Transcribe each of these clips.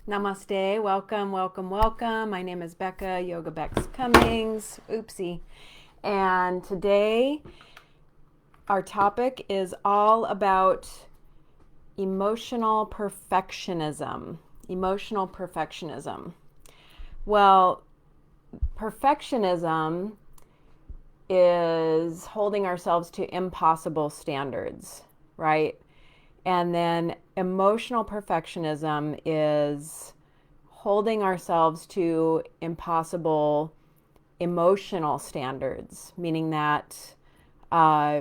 Namaste. Welcome, welcome, welcome. My name is Becca, YogaBex Cummings. Oopsie. And today our topic is all about emotional perfectionism. Emotional perfectionism. Well, perfectionism is holding ourselves to impossible standards, right? And then emotional perfectionism is holding ourselves to impossible emotional standards, meaning that uh,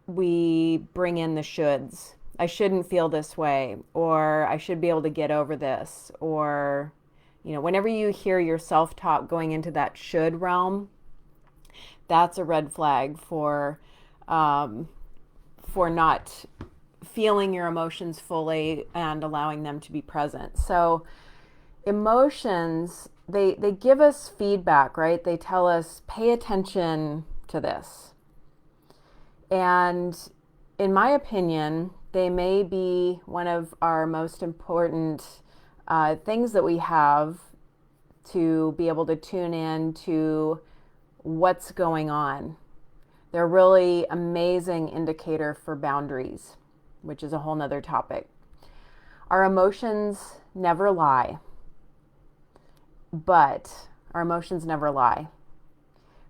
we bring in the shoulds. I shouldn't feel this way, or I should be able to get over this, or, whenever you hear your self talk going into that should realm, that's a red flag um, for not feeling your emotions fully and allowing them to be present. So emotions, they give us feedback, right? They tell us, pay attention to this. And in my opinion, they may be one of our most important things that we have to be able to tune in to what's going on. They're really amazing indicator for boundaries, which is a whole nother topic. Our emotions never lie, but our emotions never lie.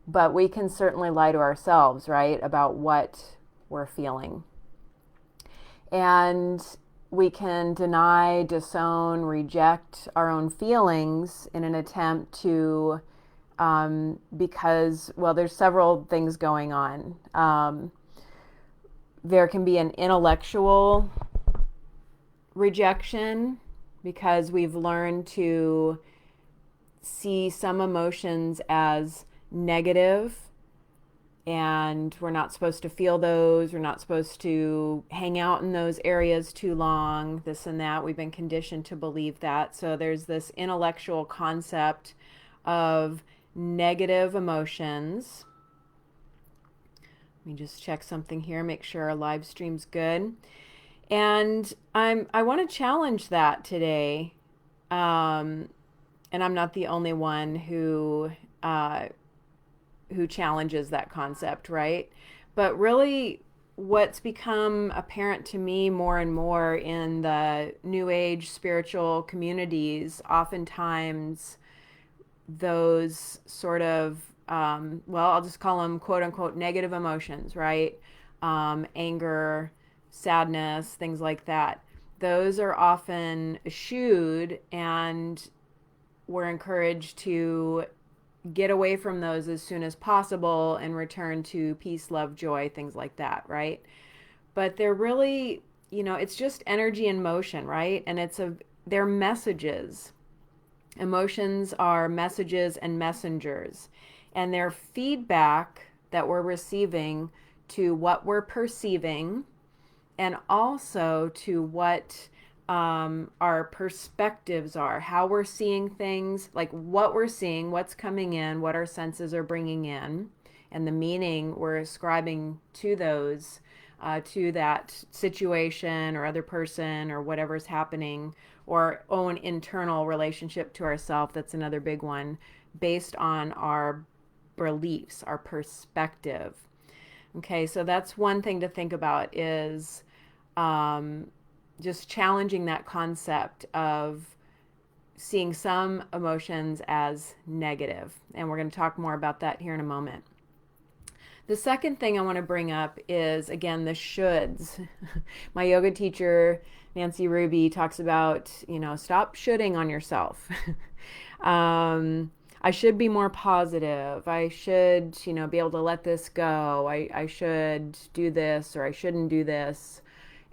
But we can certainly lie to ourselves, right, about what we're feeling. And we can deny, disown, reject our own feelings in an attempt to, because, well, there's several things going on. There can be an intellectual rejection because we've learned to see some emotions as negative and we're not supposed to feel those. We're not supposed to hang out in those areas too long, this and that. We've been conditioned to believe that. So there's this intellectual concept of negative emotions. Let me just check something here, make sure our live stream's good. And I want to challenge that today. Um, and I'm not the only one who challenges that concept, right? But really, what's become apparent to me more and more in the New Age spiritual communities, oftentimes those sort of, well, I'll just call them quote unquote negative emotions, right? Anger, sadness, things like that. Those are often eschewed, and we're encouraged to get away from those as soon as possible and return to peace, love, joy, things like that, right? But they're really, it's just energy in motion, right? And they're messages. Emotions are messages and messengers, and they're feedback that we're receiving to what we're perceiving and also to what our perspectives are, how we're seeing things, like what we're seeing, what's coming in, what our senses are bringing in, and the meaning we're ascribing to those, to that situation or other person or whatever's happening, or our own internal relationship to ourself. That's another big one, based on our beliefs, our perspective. Okay, so that's one thing to think about is um, just challenging that concept of seeing some emotions as negative. And we're going to talk more about that here in a moment. The second thing I want to bring up is, again, the shoulds. My yoga teacher, Nancy Ruby, talks about, stop shoulding on yourself. I should be more positive. I should, be able to let this go. I should do this or I shouldn't do this.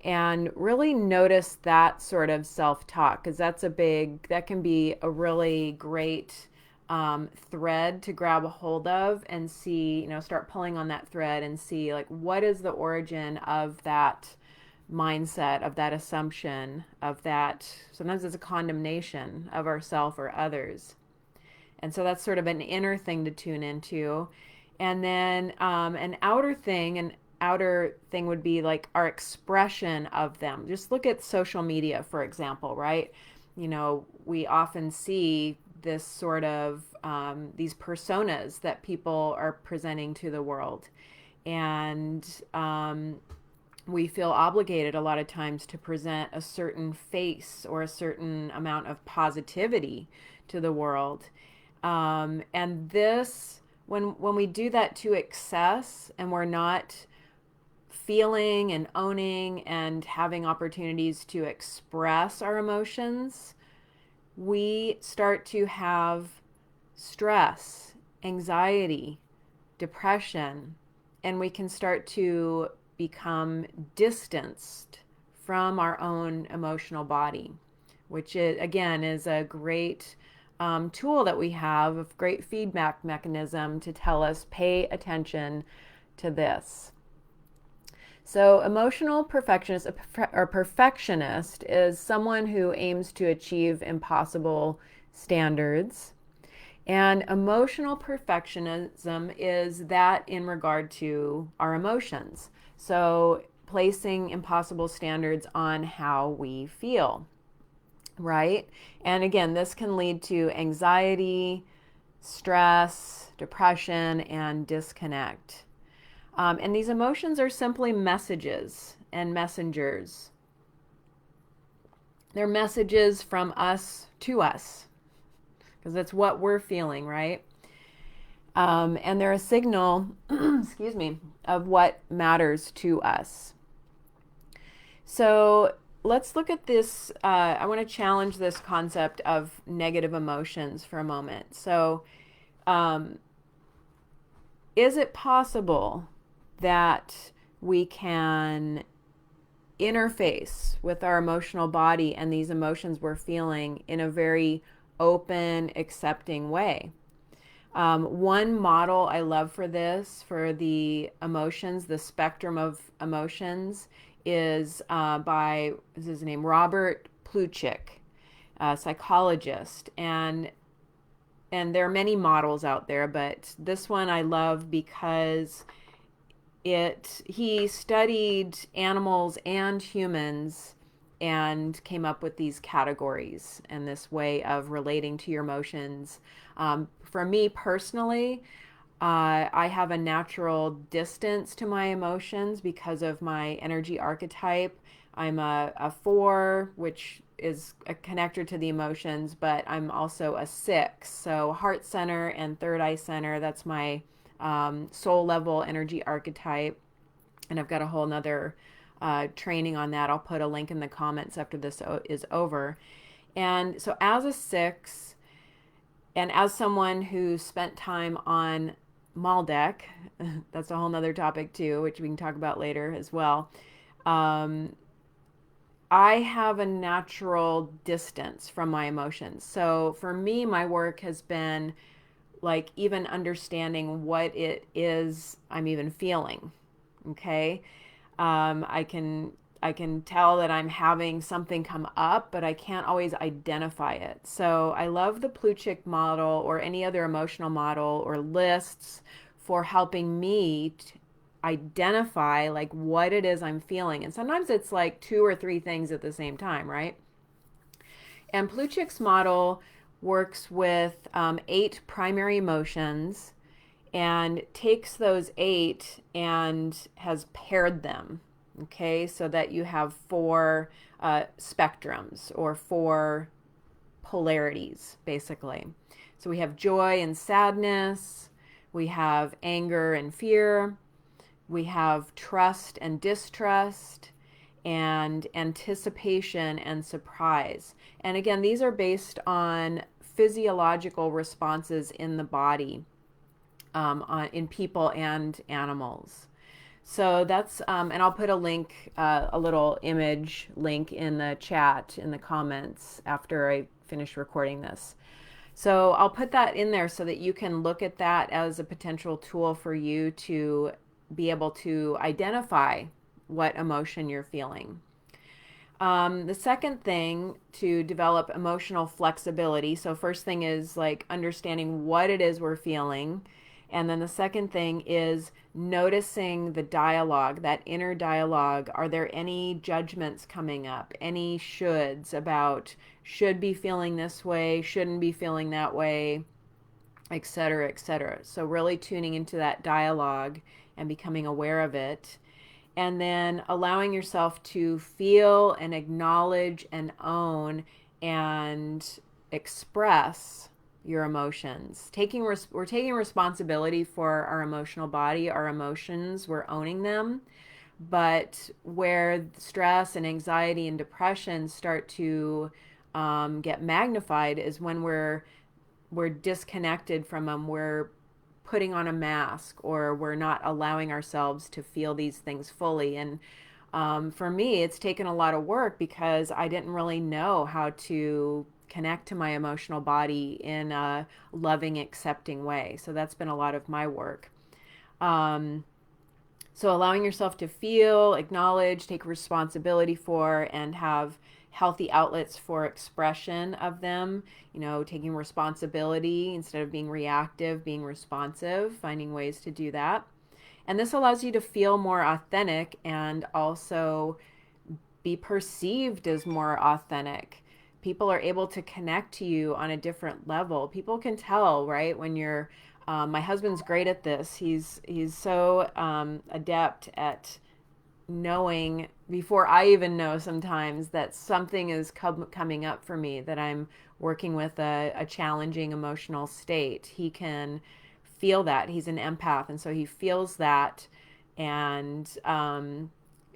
And really notice that sort of self-talk, because that can be a really great thread to grab a hold of and see, start pulling on that thread and see, like, what is the origin of that mindset, of that assumption, of that. Sometimes it's a condemnation of ourself or others. And so that's sort of an inner thing to tune into. And then an outer thing, and outer thing would be like our expression of them. Just look at social media, for example, right? We often see this sort of these personas that people are presenting to the world. And we feel obligated a lot of times to present a certain face or a certain amount of positivity to the world. And this, when we do that to excess and we're not feeling and owning and having opportunities to express our emotions, we start to have stress, anxiety, depression, and we can start to become distanced from our own emotional body, which again is a great tool that we have, a great feedback mechanism to tell us pay attention to this. So, emotional perfectionist or perfectionist is someone who aims to achieve impossible standards. And emotional perfectionism is that in regard to our emotions. So, placing impossible standards on how we feel, right? And again, this can lead to anxiety, stress, depression, and disconnect. And these emotions are simply messages and messengers. They're messages from us to us, because that's what we're feeling, right? And they're a signal, excuse me, of what matters to us. So let's look at this. I want to challenge this concept of negative emotions for a moment. So, is it possible that we can interface with our emotional body and these emotions we're feeling in a very open, accepting way? One model I love for this, for the emotions, the spectrum of emotions, is by, is his name, Robert Plutchik, a psychologist. And there are many models out there, but this one I love because he studied animals and humans and came up with these categories and this way of relating to your emotions. For me personally, I have a natural distance to my emotions because of my energy archetype. I'm a 4, which is a connector to the emotions, but I'm also a 6. So heart center and third eye center, that's my soul level energy archetype. And I've got a whole nother training on that. I'll put a link in the comments after this is over. And so as a 6, and as someone who spent time on Maldeck, that's a whole nother topic too, which we can talk about later as well. I have a natural distance from my emotions. So for me, my work has been like even understanding what it is I'm even feeling. Okay. I can tell that I'm having something come up, but I can't always identify it. So I love the Plutchik model or any other emotional model or lists for helping me identify like what it is I'm feeling. And sometimes it's like 2 or 3 things at the same time, right? And Plutchik's model works with 8 primary emotions and takes those 8 and has paired them. Okay, so that you have 4 spectrums or 4 polarities, basically. So we have joy and sadness, we have anger and fear, we have trust and distrust, and anticipation and surprise. And again, these are based on physiological responses in the body, in people and animals. So that's, and I'll put a link, a little image link in the chat, in the comments after I finish recording this. So I'll put that in there so that you can look at that as a potential tool for you to be able to identify what emotion you're feeling. The second thing to develop emotional flexibility. So first thing is like understanding what it is we're feeling. And then the second thing is noticing the dialogue, that inner dialogue. Are there any judgments coming up? Any shoulds about should be feeling this way, shouldn't be feeling that way, et cetera, et cetera. So, really tuning into that dialogue and becoming aware of it. And then allowing yourself to feel and acknowledge and own and express your emotions. We're taking responsibility for our emotional body, our emotions, we're owning them. But where stress and anxiety and depression start to get magnified is when we're disconnected from them. We're putting on a mask, or we're not allowing ourselves to feel these things fully. And for me, it's taken a lot of work because I didn't really know how to connect to my emotional body in a loving, accepting way. So that's been a lot of my work. Um, so allowing yourself to feel, acknowledge, take responsibility for, and have healthy outlets for expression of them, taking responsibility instead of being reactive, being responsive, finding ways to do that. And this allows you to feel more authentic and also be perceived as more authentic. People are able to connect to you on a different level. People can tell, right, when you're my husband's great at this. He's so adept at knowing before I even know sometimes that something is coming up for me, that I'm working with a challenging emotional state. He can feel that. He's an empath, and so he feels that, and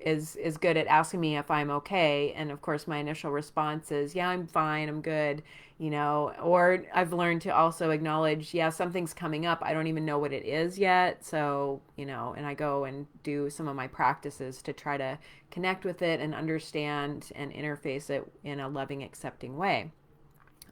is good at asking me if I'm okay. And of course, my initial response is, yeah, I'm fine, I'm good, Or I've learned to also acknowledge, yeah, something's coming up. I don't even know what it is yet. So, and I go and do some of my practices to try to connect with it and understand and interface it in a loving, accepting way.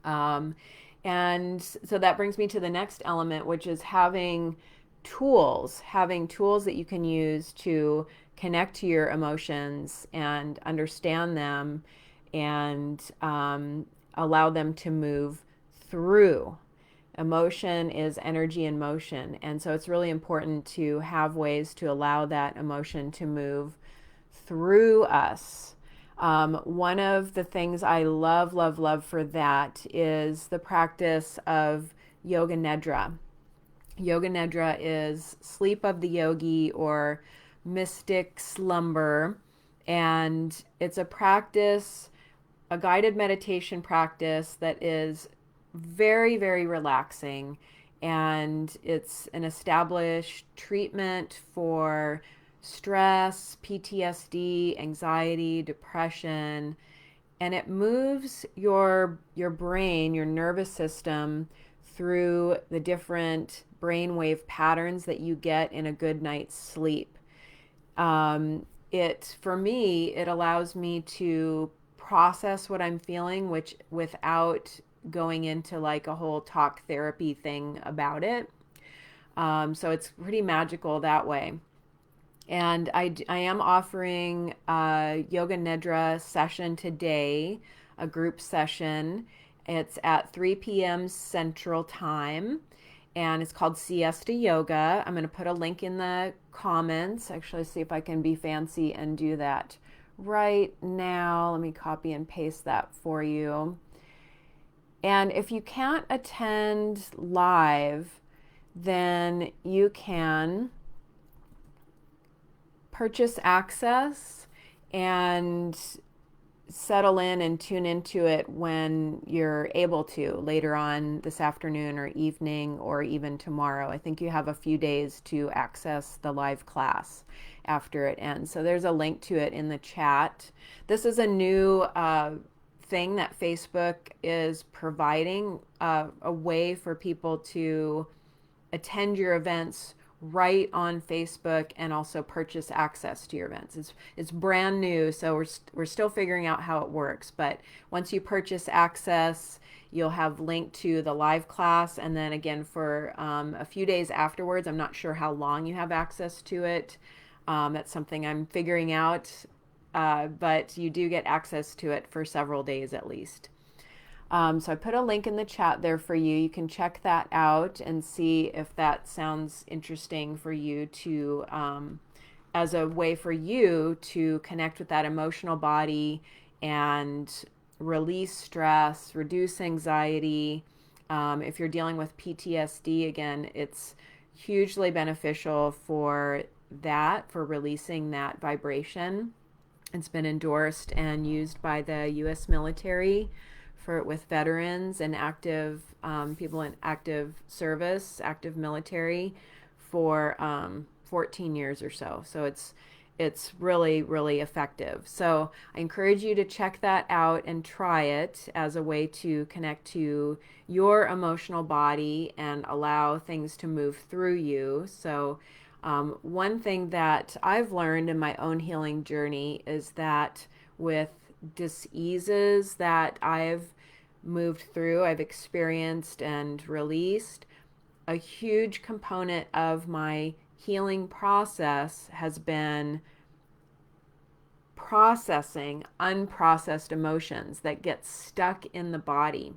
Um, and so that brings me to the next element, which is having tools that you can use to connect to your emotions and understand them, and allow them to move through. Emotion is energy in motion. And so it's really important to have ways to allow that emotion to move through us. One of the things I love, love, love for that is the practice of yoga nidra. Yoga nidra is sleep of the yogi or mystic slumber. And it's a practice, a guided meditation practice that is very, very relaxing. And it's an established treatment for stress, PTSD, anxiety, depression, and it moves your brain, your nervous system through the different brainwave patterns that you get in a good night's sleep. It for me, it allows me to process what I'm feeling, which without going into like a whole talk therapy thing about it. So it's pretty magical that way. And I am offering a yoga nidra session today, a group session. It's at 3 p.m. Central Time, and it's called Siesta Yoga. I'm going to put a link in the comments. Actually, see if I can be fancy and do that right now. Let me copy and paste that for you. And if you can't attend live, then you can purchase access and settle in and tune into it when you're able to later on this afternoon or evening or even tomorrow. I think you have a few days to access the live class after it ends. So there's a link to it in the chat. This is a new thing that Facebook is providing, a way for people to attend your events right on Facebook and also purchase access to your events. It's brand new, so we're still figuring out how it works. But once you purchase access, you'll have link to the live class, and then again for a few days afterwards. I'm not sure how long you have access to it. That's something I'm figuring out, but you do get access to it for several days at least. So I put a link in the chat there for you. You can check that out and see if that sounds interesting for you to, as a way for you to connect with that emotional body and release stress, reduce anxiety. If you're dealing with PTSD, again, it's hugely beneficial for that, for releasing that vibration. It's been endorsed and used by the U.S. military for with veterans and active people in active service, active military, for 14 years or so. So it's really, really effective. So I encourage you to check that out and try it as a way to connect to your emotional body and allow things to move through you. So one thing that I've learned in my own healing journey is that with diseases that I've moved through, I've experienced and released, a huge component of my healing process has been processing unprocessed emotions that get stuck in the body.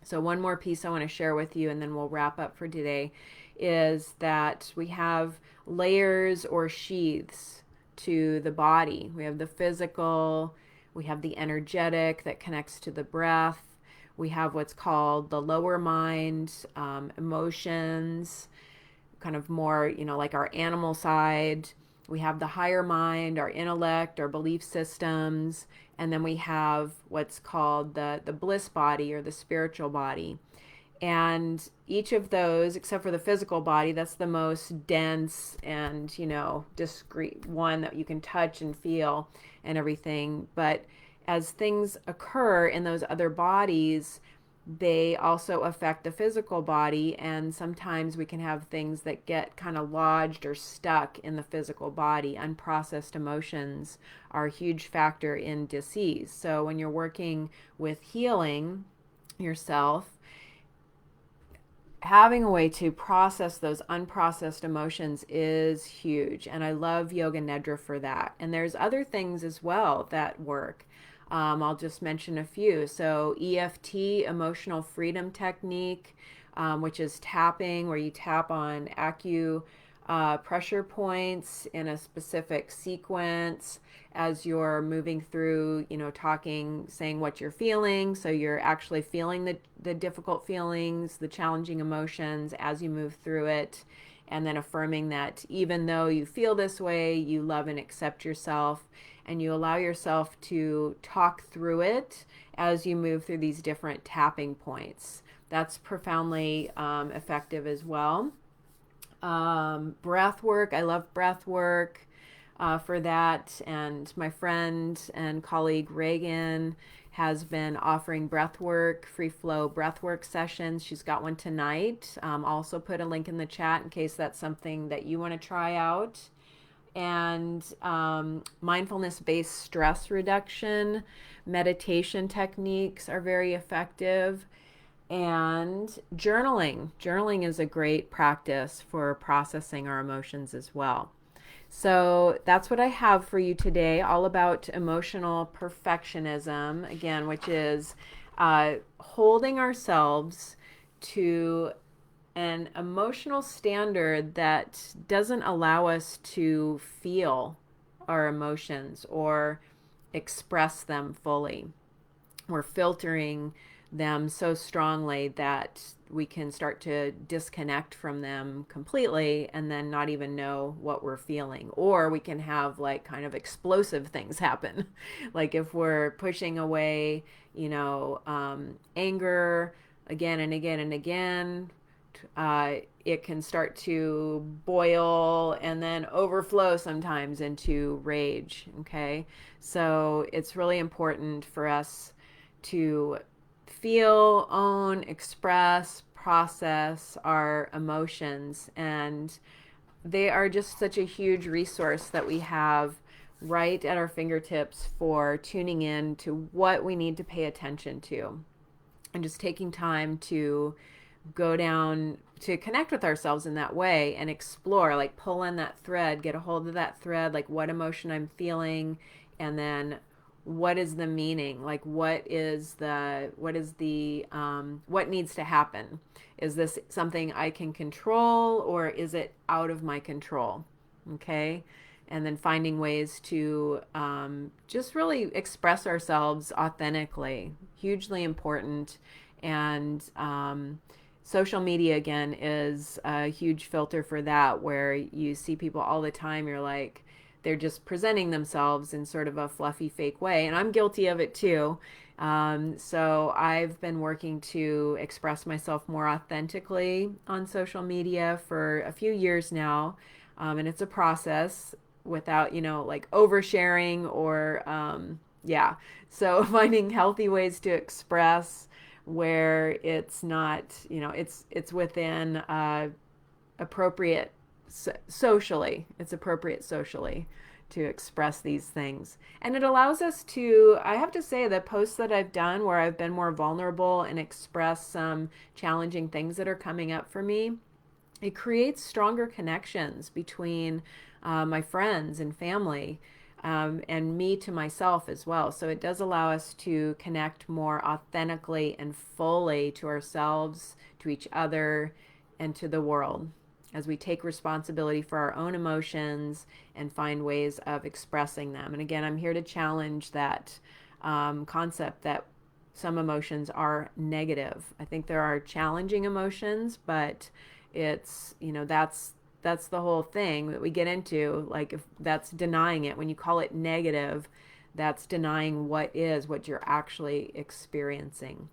So, one more piece I want to share with you, and then we'll wrap up for today, is that we have layers or sheaths to the body. We have the physical, we have the energetic that connects to the breath, we have what's called the lower mind, emotions, kind of more, like our animal side. We have the higher mind, our intellect, our belief systems, and then we have what's called the bliss body or the spiritual body. And each of those, except for the physical body, that's the most dense and, discrete one that you can touch and feel and everything. But as things occur in those other bodies, they also affect the physical body, and sometimes we can have things that get kind of lodged or stuck in the physical body. Unprocessed emotions are a huge factor in disease. So when you're working with healing yourself, having a way to process those unprocessed emotions is huge. And I love Yoga Nidra for that. And there's other things as well that work. I'll just mention a few. So EFT, emotional freedom technique, which is tapping, where you tap on pressure points in a specific sequence as you're moving through, talking, saying what you're feeling. So you're actually feeling the difficult feelings, the challenging emotions as you move through it. And then affirming that even though you feel this way, you love and accept yourself, and you allow yourself to talk through it as you move through these different tapping points. That's profoundly effective as well. Breath work. I love breath work for that. And my friend and colleague Reagan has been offering breathwork, free flow breathwork sessions. She's got one tonight. Also put a link in the chat in case that's something that you want to try out. And mindfulness-based stress reduction, meditation techniques are very effective. And journaling. Journaling is a great practice for processing our emotions as well. So that's what I have for you today, all about emotional perfectionism, again, which is holding ourselves to an emotional standard that doesn't allow us to feel our emotions or express them fully. We're filtering them so strongly that we can start to disconnect from them completely and then not even know what we're feeling. Or we can have like kind of explosive things happen. Like if we're pushing away, anger again and again and again, it can start to boil and then overflow sometimes into rage. Okay. So it's really important for us to feel, own, express, process our emotions. And they are just such a huge resource that we have right at our fingertips for tuning in to what we need to pay attention to. And just taking time to go down to connect with ourselves in that way and explore, like pull in that thread, get a hold of that thread, like what emotion I'm feeling, and then what is the meaning? Like, what needs to happen? Is this something I can control, or is it out of my control? Okay. And then finding ways to just really express ourselves authentically, hugely important. And social media, again, is a huge filter for that, where you see people all the time. You're like, they're just presenting themselves in sort of a fluffy, fake way. And I'm guilty of it too. So I've been working to express myself more authentically on social media for a few years now. And it's a process without, like oversharing or, yeah. So finding healthy ways to express where it's not, it's within appropriate socially. It's appropriate socially to express these things. And it allows us to, I have to say, the posts that I've done where I've been more vulnerable and express some challenging things that are coming up for me, it creates stronger connections between my friends and family, and me to myself as well. So it does allow us to connect more authentically and fully to ourselves, to each other, and to the world as we take responsibility for our own emotions and find ways of expressing them. And again, I'm here to challenge that concept that some emotions are negative. I think there are challenging emotions, but it's, that's the whole thing that we get into. Like, if that's denying it, when you call it negative, that's denying what you're actually experiencing.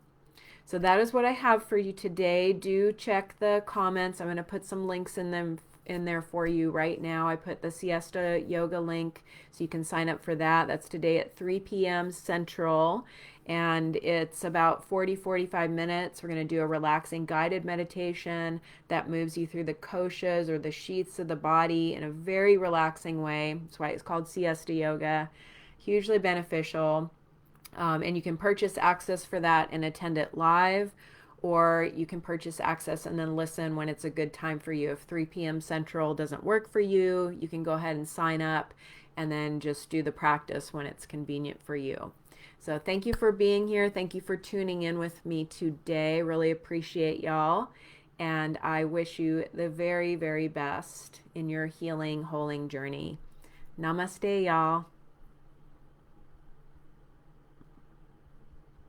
So that is what I have for you today. Do check the comments. I'm going to put some links in there for you right now. I put the siesta yoga link so you can sign up for that. That's today at 3 p.m. Central, and it's about 45 minutes. We're going to do a relaxing guided meditation that moves you through the koshas, or the sheaths of the body, in a very relaxing way. That's why it's called siesta yoga. Hugely beneficial. And you can purchase access for that and attend it live, or you can purchase access and then listen when it's a good time for you. If 3 p.m. Central doesn't work for you, you can go ahead and sign up and then just do the practice when it's convenient for you. So thank you for being here. Thank you for tuning in with me today. Really appreciate y'all. And I wish you the very, very best in your healing, holing journey. Namaste, y'all.